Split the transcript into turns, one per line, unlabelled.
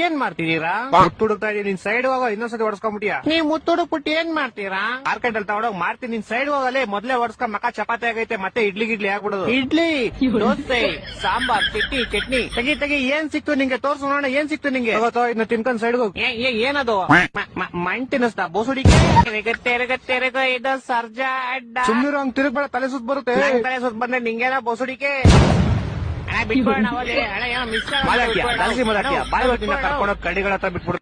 ಏನ್ ಮಾಡ್ತಿದೀರಾ? ಮುತ್ತು ಹುಡುಕ್ತಾ ಇದೀನಿ, ನಿನ್ ಸೈಡ್ ಹೋಗೋ, ಇನ್ನೊಂದ್ಸತಿ ಹೊಡ್ಸ್ಕೊಂಡ್ಬಿಟ್ಟಿಯಾ? ನೀವ್ ಮುತ್ತು ಹುಡುಕ್ಬಿಟ್ಟು ಏನ್ ಮಾಡ್ತೀರಾ? ಮಾರ್ಕೆಟ್ ಅಲ್ಲಿ ತಗೊಂಡೋಗ್ ಮಾಡ್ತೀನಿ, ನಿನ್ ಸೈಡ್ ಹೋಗಲೇ. ಮೊದ್ಲೇ ಹೊಡ್ಸ್ಕೊಂಡ್ ಮಕ ಚಪಾತಿ ಆಗೈತೆ, ಮತ್ತೆ ಇಡ್ಲಿ ಗಿಡ್ಲಿ ಆಗ್ಬಿಡೋದು. ಇಡ್ಲಿ, ದೋಸೆ, ಸಾಂಬಾರ್, ಚಟ್ನಿ ತೆಗಿ ತೆಗಿ. ಏನ್ ಸಿಕ್ತು ನಿಂಗೆ? ತೋರ್ಸು ನೋಡೋಣ, ಏನ್ ಸಿಕ್ತು ನಿಂಗೆ? ಇನ್ನ ತಿನ್ಕೊಂಡ್ ಸೈಡ್ ಹೋಗ್. ಏನದು? ಮಣ್ ತಿನ್ನಿಸ್ತಾ ಬೋಸುಡಿಕೆ? ತೆರಗ ಇದು ಸರ್ಜಾ ಅಡ್ಡ. ಸುಮ್ನಿರೋ, ಹಂಗ್ ತಿರುಗ್ಬೇಡ, ತಲೆ ಸುತ್ತ ಬರುತ್ತೆ. ತಲೆ ಸುತ್ತ ಬಂದ್ರೆ ನಿಂಗೇನ ಬೋಸುಡಿಕೆ? ಬಿಟ್ಬಿಡೋಣ, ಅಣ್ಣ ಏನೋ ಮಿಸ್. ಬಾಯ್ ಕರ್ಕೊಂಡೋಗ್ ಕಡಿಗಳ ಹತ್ರ ಬಿಟ್ಬಿಡು.